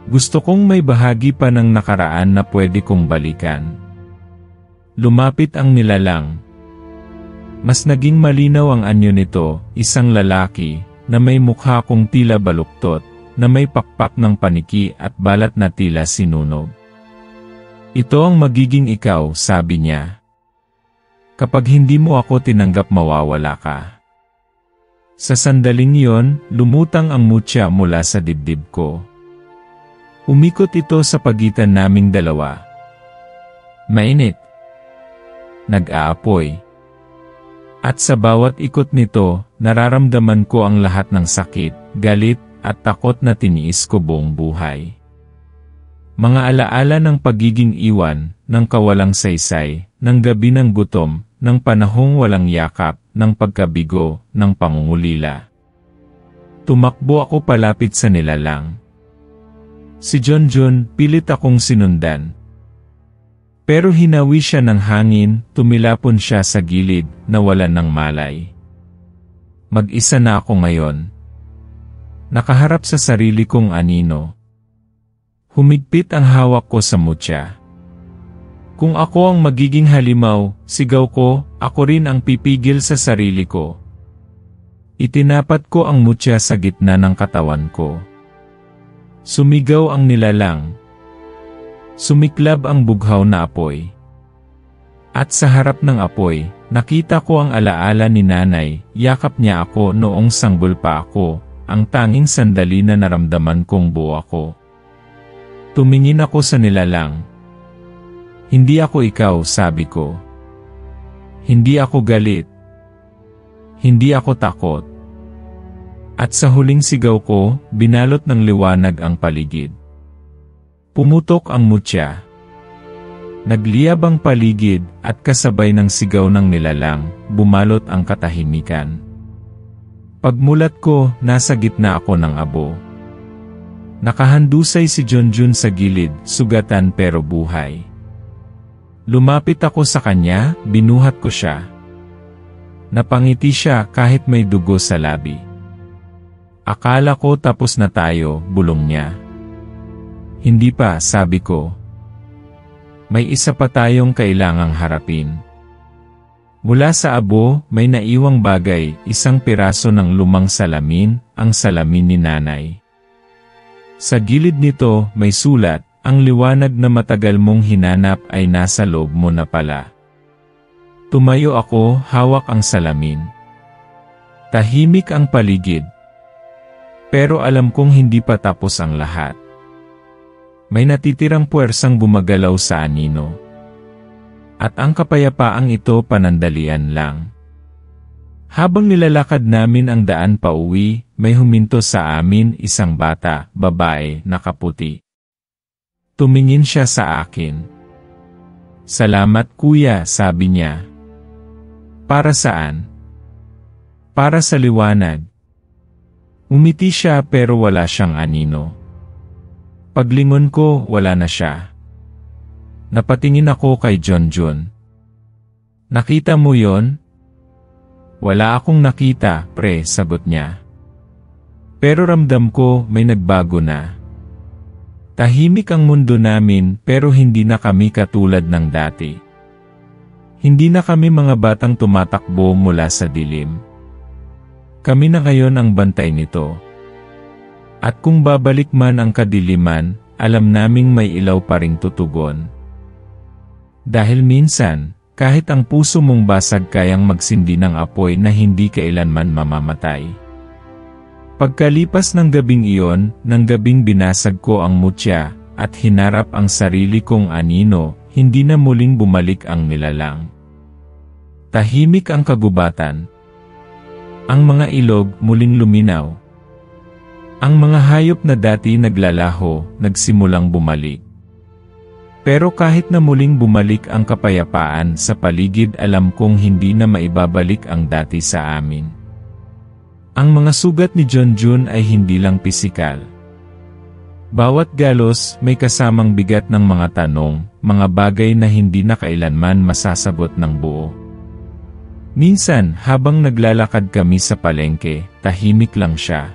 Gusto kong may bahagi pa ng nakaraan na pwede kong balikan. Lumapit ang nilalang. Mas naging malinaw ang anyo nito, isang lalaki, na may mukha kong tila baluktot, na may pakpak ng paniki at balat na tila sinunog. Ito ang magiging ikaw, sabi niya. Kapag hindi mo ako tinanggap mawawala ka. Sa sandaling yon, lumutang ang mutya mula sa dibdib ko. Umikot ito sa pagitan naming dalawa. Mainit. Nag-aapoy. At sa bawat ikot nito, nararamdaman ko ang lahat ng sakit, galit, at takot na tiniis ko buong buhay. Mga alaala ng pagiging iwan, ng kawalang saysay, ng gabi ng gutom, ng panahong walang yakap, ng pagkabigo, ng pangungulila. Tumakbo ako palapit sa nilalang. Si John, pilit akong sinundan. Pero hinawi siya ng hangin, tumilapon siya sa gilid, nawalan ng malay. Mag-isa na ako ngayon. Nakaharap sa sarili kong anino. Humigpit ang hawak ko sa mutya. Kung ako ang magiging halimaw, sigaw ko, ako rin ang pipigil sa sarili ko. Itinapat ko ang mutya sa gitna ng katawan ko. Sumigaw ang nilalang. Sumiklab ang bughaw na apoy. At sa harap ng apoy, nakita ko ang alaala ni nanay, yakap niya ako noong sanggol pa ako, ang tanging sandali na naramdaman kong buo ako. Tumingin ako sa nilalang. Hindi ako ikaw, sabi ko. Hindi ako galit. Hindi ako takot. At sa huling sigaw ko, binalot ng liwanag ang paligid. Pumutok ang mutya. Nagliyab ang paligid at kasabay ng sigaw ng nilalang, bumalot ang katahimikan. Pagmulat ko, nasa gitna ako ng abo. Nakahandusay si John sa gilid, sugatan pero buhay. Lumapit ako sa kanya, binuhat ko siya. Napangiti siya kahit may dugo sa labi. Akala ko tapos na tayo, bulong niya. Hindi pa, sabi ko. May isa pa tayong kailangang harapin. Mula sa abo, may naiwang bagay, isang piraso ng lumang salamin, ang salamin ni nanay. Sa gilid nito, may sulat, ang liwanag na matagal mong hinanap ay nasa loob mo na pala. Tumayo ako, hawak ang salamin. Tahimik ang paligid. Pero alam kong hindi pa tapos ang lahat. May natitirang puwersang gumagalaw sa anino. At ang kapayapaang ito panandalian lang. Habang nilalakad namin ang daan pauwi, may huminto sa amin isang bata, babae, nakaputi. Tumingin siya sa akin. Salamat kuya, sabi niya. Para saan? Para sa liwanag. Umiti siya pero wala siyang anino. Paglingon ko, wala na siya. Napatingin ako kay Junjun. Nakita mo yon? Wala akong nakita, pre, sagot niya. Pero ramdam ko may nagbago na. Tahimik ang mundo namin pero hindi na kami katulad ng dati. Hindi na kami mga batang tumatakbo mula sa dilim. Kami na ngayon ang bantay nito. At kung babalik man ang kadiliman, alam naming may ilaw pa ring tutugon. Dahil minsan, kahit ang puso mong basag kayang magsindi ng apoy na hindi kailanman mamamatay. Pagkalipas ng gabing iyon, ng gabing binasag ko ang mutya, at hinarap ang sarili kong anino, hindi na muling bumalik ang nilalang. Tahimik ang kagubatan. Ang mga ilog muling luminaw. Ang mga hayop na dati naglalaho, nagsimulang bumalik. Pero kahit na muling bumalik ang kapayapaan sa paligid, alam kong hindi na maibabalik ang dati sa amin. Ang mga sugat ni Junjun ay hindi lang pisikal. Bawat galos may kasamang bigat ng mga tanong, mga bagay na hindi na kailanman masasagot ng buo. Minsan, habang naglalakad kami sa palengke, tahimik lang siya.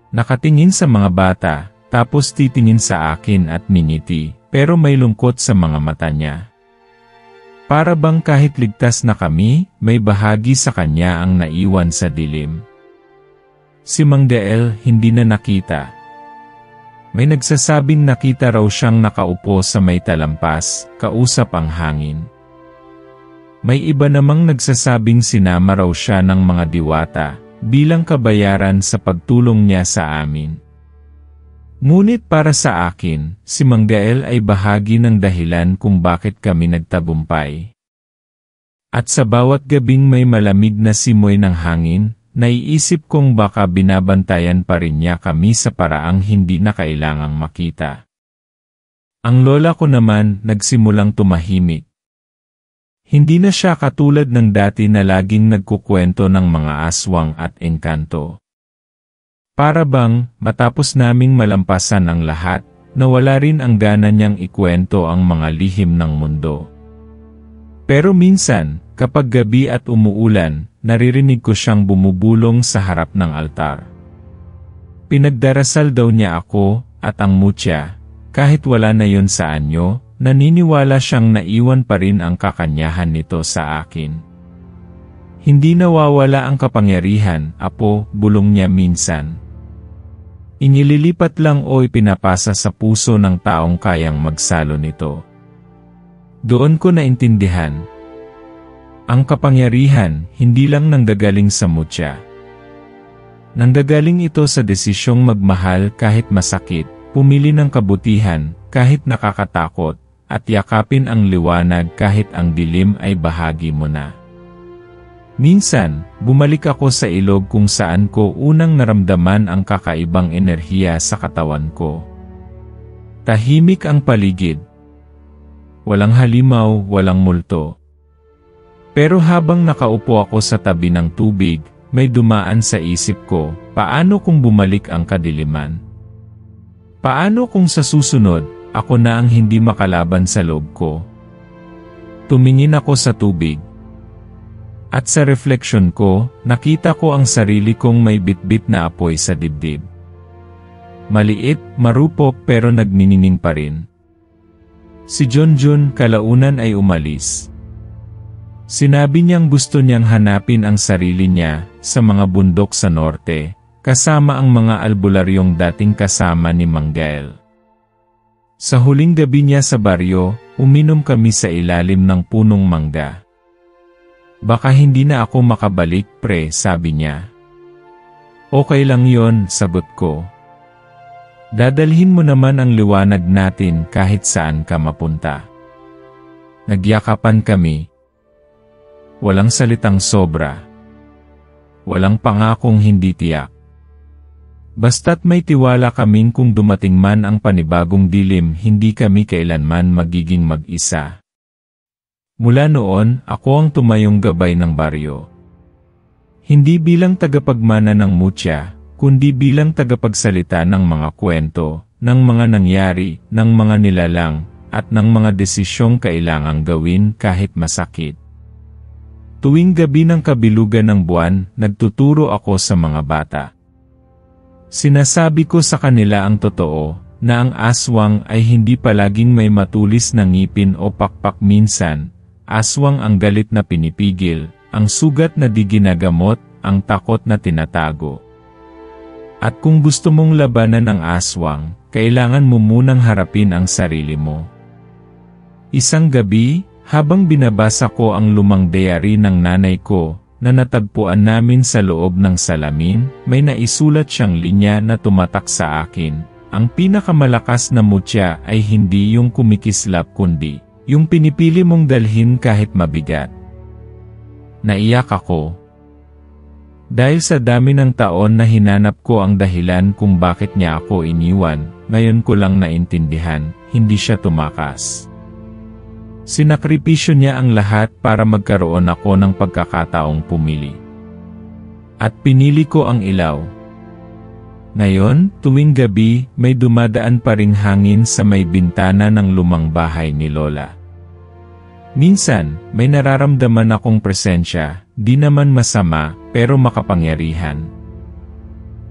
Nakatingin sa mga bata, tapos titingin sa akin at mingiti. Pero may lungkot sa mga mata niya. Para bang kahit ligtas na kami, may bahagi sa kanya ang naiwan sa dilim. Si Mang Deel hindi na nakita. May nagsasabing nakita raw siyang nakaupo sa may talampas, kausap ang hangin. May iba namang nagsasabing sinama raw siya ng mga diwata, bilang kabayaran sa pagtulong niya sa amin. Ngunit para sa akin, si Mang Deel ay bahagi ng dahilan kung bakit kami nagtagumpay. At sa bawat gabing may malamig na simoy ng hangin, naiisip kong baka binabantayan pa rin niya kami sa paraang hindi na kailangang makita. Ang lola ko naman nagsimulang tumahimik. Hindi na siya katulad ng dati na laging nagkukwento ng mga aswang at engkanto. Para bang, matapos naming malampasan ang lahat, nawala rin ang gana niyang ikwento ang mga lihim ng mundo. Pero minsan, kapag gabi at umuulan, naririnig ko siyang bumubulong sa harap ng altar. Pinagdarasal daw niya ako, at ang mutya, kahit wala na yon sa anyo, naniniwala siyang naiwan pa rin ang kakanyahan nito sa akin. Hindi nawawala ang kapangyarihan, apo, bulong niya minsan. Inililipat lang o ipinapasa sa puso ng taong kayang magsalo nito. Doon ko naintindihan. Ang kapangyarihan, hindi lang nanggagaling sa mutya. Nanggagaling ito sa desisyong magmahal kahit masakit, pumili ng kabutihan kahit nakakatakot, at yakapin ang liwanag kahit ang dilim ay bahagi mo na. Minsan, bumalik ako sa ilog kung saan ko unang naramdaman ang kakaibang enerhiya sa katawan ko. Tahimik ang paligid. Walang halimaw, walang multo. Pero habang nakaupo ako sa tabi ng tubig, may dumaan sa isip ko, paano kung bumalik ang kadiliman? Paano kung sa susunod, ako na ang hindi makalaban sa loob ko? Tumingin ako sa tubig. At sa refleksyon ko, nakita ko ang sarili kong may bitbit na apoy sa dibdib. Maliit, marupok pero nagniningning pa rin. Si Junjun kalaunan ay umalis. Sinabi niyang gusto niyang hanapin ang sarili niya sa mga bundok sa norte, kasama ang mga albularyong dating kasama ni Mang Gael. Sa huling gabi niya sa baryo, uminom kami sa ilalim ng punong mangga. Baka hindi na ako makabalik, pre, sabi niya. Okay lang yon, sagot ko. Dadalhin mo naman ang liwanag natin kahit saan ka mapunta. Nagyakapan kami. Walang salitang sobra. Walang pangakong hindi tiyak. Basta't may tiwala kaming kung dumating man ang panibagong dilim, hindi kami kailanman magiging mag-isa. Mula noon, ako ang tumayong gabay ng baryo. Hindi bilang tagapagmana ng mutya, kundi bilang tagapagsalita ng mga kwento, ng mga nangyari, ng mga nilalang, at ng mga desisyong kailangang gawin kahit masakit. Tuwing gabi ng kabilugan ng buwan, nagtuturo ako sa mga bata. Sinasabi ko sa kanila ang totoo, na ang aswang ay hindi palaging may matulis na ngipin o pakpak minsan. Aswang ang galit na pinipigil, ang sugat na di ginagamot, ang takot na tinatago. At kung gusto mong labanan ang aswang, kailangan mo munang harapin ang sarili mo. Isang gabi, habang binabasa ko ang lumang diary ng nanay ko, na natagpuan namin sa loob ng salamin, may naisulat siyang linya na tumatak sa akin. Ang pinakamalakas na mutya ay hindi yung kumikislap kundi yung pinipili mong dalhin kahit mabigat. Naiyak ako. Dahil sa dami ng taon na hinanap ko ang dahilan kung bakit niya ako iniwan, ngayon ko lang naintindihan, hindi siya tumakas. Sinakripisyo niya ang lahat para magkaroon ako ng pagkakataong pumili. At pinili ko ang ilaw. Ngayon, tuwing gabi, may dumadaan pa ring hangin sa may bintana ng lumang bahay ni Lola. Minsan, may nararamdaman akong presensya, di naman masama, pero makapangyarihan.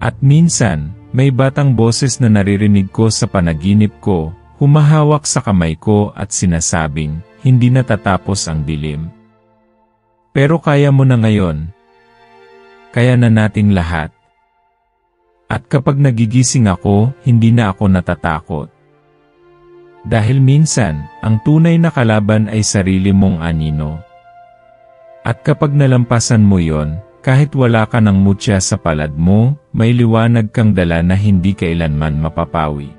At minsan, may batang boses na naririnig ko sa panaginip ko, humahawak sa kamay ko at sinasabing, hindi natatapos ang dilim. Pero kaya mo na ngayon. Kaya na nating lahat. At kapag nagigising ako, hindi na ako natatakot. Dahil minsan, ang tunay na kalaban ay sarili mong anino. At kapag nalampasan mo yon, kahit wala ka ng mutya sa palad mo, may liwanag kang dala na hindi kailanman mapapawi.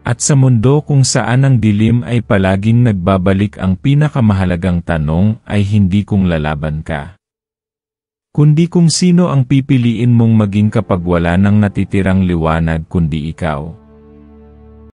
At sa mundo kung saan ang dilim ay palaging nagbabalik, ang pinakamahalagang tanong ay hindi kung lalaban ka, kundi kung sino ang pipiliin mong maging kapag wala nang natitirang liwanag kundi ikaw.